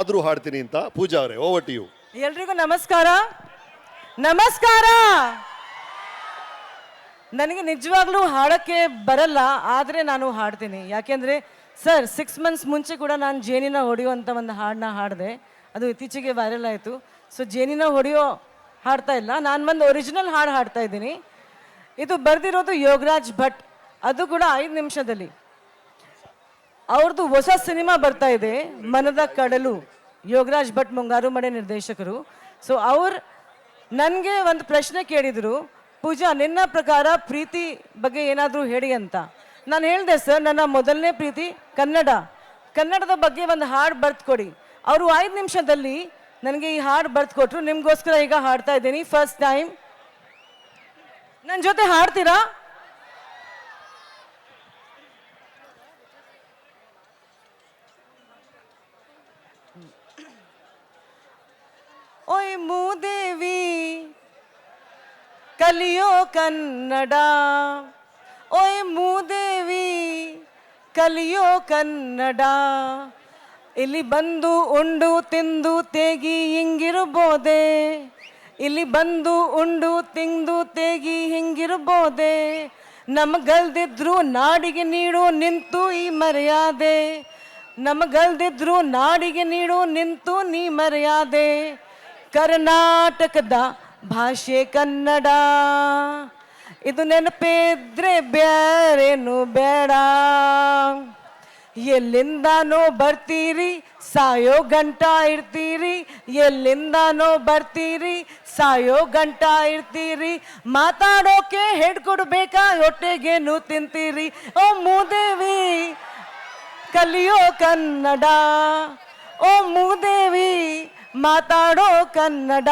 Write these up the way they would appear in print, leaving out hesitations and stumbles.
ಆದ್ರೂ ಹಾಡ್ತೀನಿ ಅಂತ ಪೂಜಾ ಅವರೇ, ಓವರ್ ಟು ಯು. ಎಲ್ರಿಗೂ ನಮಸ್ಕಾರ. ನಮಸ್ಕಾರ. ನನಗೆ ನಿಜವಾಗ್ಲೂ ಹಾಡೋಕ್ಕೆ ಬರಲ್ಲ, ಆದರೆ ನಾನು ಹಾಡ್ತೀನಿ. ಯಾಕೆಂದರೆ ಸರ್ 6 ಮಂತ್ಸ್ ಮುಂಚೆ ಕೂಡ ನಾನು ಜೇನಿನ ಹೊಡೆಯುವಂಥ ಒಂದು ಹಾಡನ್ನ ಹಾಡಿದೆ. ಅದು ಇತ್ತೀಚೆಗೆ ವೈರಲ್ ಆಯಿತು. ಸೊ ಜೇನಿನ ಹೊಡೆಯೋ ಹಾಡ್ತಾ ಇಲ್ಲ, ನಾನು ಒಂದು ಒರಿಜಿನಲ್ ಹಾಡು ಹಾಡ್ತಾ ಇದ್ದೀನಿ. ಇದು ಬರೆದಿರೋದು ಯೋಗರಾಜ್ ಭಟ್, ಅದು ಕೂಡ 5 ನಿಮಿಷದಲ್ಲಿ. ಅವ್ರದ್ದು ಹೊಸ ಸಿನಿಮಾ ಬರ್ತಾ ಇದೆ, ಮನದ ಕಡಲು. ಯೋಗರಾಜ್ ಭಟ್ ಮುಂಗಾರು ಮಡೆ ನಿರ್ದೇಶಕರು. ಸೊ ಅವ್ರು ನನಗೆ ಒಂದು ಪ್ರಶ್ನೆ ಕೇಳಿದರು, ಪೂಜಾ ನಿನ್ನ ಪ್ರಕಾರ ಪ್ರೀತಿ ಬಗ್ಗೆ ಏನಾದರೂ ಹೇಳಿ ಅಂತ. ನಾನು ಹೇಳಿದೆ, ಸರ್ ನನ್ನ ಮೊದಲನೇ ಪ್ರೀತಿ ಕನ್ನಡದ ಬಗ್ಗೆ ಒಂದು ಹಾಡು ಬರ್ದು ಕೊಡಿ. ಅವರು 5 ನಿಮಿಷದಲ್ಲಿ ನನಗೆ ಈ ಹಾಡು ಬರ್ದು ಕೊಟ್ಟರು. ನಿಮಗೋಸ್ಕರ ಈಗ ಹಾಡ್ತಾ ಇದ್ದೀನಿ. ಫಸ್ಟ್ ಟೈಮ್ ನನ್ನ ಜೊತೆ ಹಾಡ್ತೀರಾ? ಓಯ್ ಮೂದೇವಿ ಕಲಿಯೋ ಕನ್ನಡ, ಓಯ್ ಮೂದೇವಿ ಕಲಿಯೋ ಕನ್ನಡ. ಇಲ್ಲಿ ಬಂದು ಉಂಡು ತಿಂದು ತೇಗಿ ಹಿಂಗಿರ್ಬೋದೆ, ಇಲ್ಲಿ ಬಂದು ಉಂಡು ತಿಂದು ತೇಗಿ ಹಿಂಗಿರ್ಬೋದೆ. ನಮಗಲ್ದಿದ್ರು ನಾಡಿಗೆ ನೀಡು ನಿಂತು ಈ ಮರ್ಯಾದೆ, ನಮಗಲ್ದಿದ್ರು ನಾಡಿಗೆ ನೀಡು ನಿಂತು ನೀ ಮರ್ಯಾದೆ. ಕರ್ನಾಟಕದ ಭಾಷೆ ಕನ್ನಡ, ಇದು ನೆನಪಿದ್ರೆ ಬೇರೇನು ಬೇಡ. ಎಲ್ಲಿಂದಾನೋ ಬರ್ತೀರಿ ಸಾಯೋ ಗಂಟ ಇರ್ತೀರಿ, ಎಲ್ಲಿಂದಾನೋ ಬರ್ತೀರಿ ಸಾಯೋ ಗಂಟ ಇರ್ತೀರಿ. ಮಾತಾಡೋಕೆ ಹೆಡ್ ಕೊಡ್ಬೇಕಾ ಹೊಟ್ಟೆಗೇನು ತಿಂತೀರಿ. ಓ ಮೂದೇವಿ ಕಲಿಯೋ ಕನ್ನಡ, ಓ ಮೂದೇವಿ ಮಾತಾಡೋ ಕನ್ನಡ.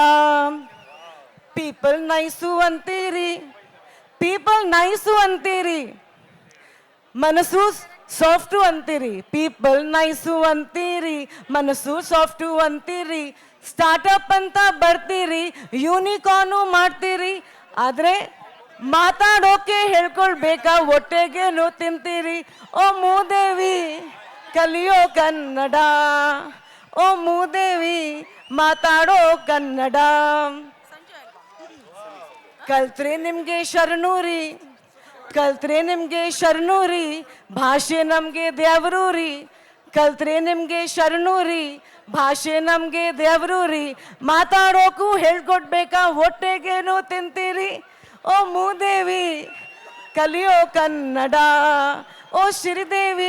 ಪೀಪಲ್ ನೈಸು ಅಂತೀರಿ, ಪೀಪಲ್ ನೈಸು ಅಂತೀರಿ, ಮನಸ್ಸು ಸಾಫ್ಟು ಅಂತೀರಿ. ಪೀಪಲ್ ನೈಸು ಅಂತೀರಿ, ಮನಸ್ಸು ಸಾಫ್ಟು ಅಂತೀರಿ. ಸ್ಟಾರ್ಟಪ್ ಅಂತ ಬರ್ತೀರಿ, ಯೂನಿಕಾರ್ನು ಮಾಡ್ತೀರಿ. ಆದರೆ ಮಾತಾಡೋಕೆ ಹೇಳ್ಕೊಳ್ಬೇಕಾ ಹೊಟ್ಟೆಗೇನು ತಿಂತೀರಿ. ಓ ಮೂದೇವಿ ಕಲಿಯೋ ಕನ್ನಡ, ಓ ಮೂದೇವಿ ಮಾತಾಡೋ ಕನ್ನಡ. ಕಲ್ತ್ರೆ ನಿಮಗೆ ಶರಣೂರಿ, ಕಲ್ತ್ರೆ ನಿಮಗೆ ಶರಣೂರಿ, ಭಾಷೆ ನಮಗೆ ದೇವರೂರಿ. ಕಲ್ತ್ರೆ ನಿಮಗೆ ಶರಣೂರಿ, ಭಾಷೆ ನಮಗೆ ದೇವರೂರಿ. ಮಾತಾಡೋಕು ಹೇಳ್ಕೊಡ್ಬೇಕಾ ಹೊಟ್ಟೆಗೇನು ತಿಂತೀರಿ. ಓ ಮೂದೇವಿ ಕಲಿಯೋ ಕನ್ನಡ, ಓ ಶ್ರೀದೇವಿ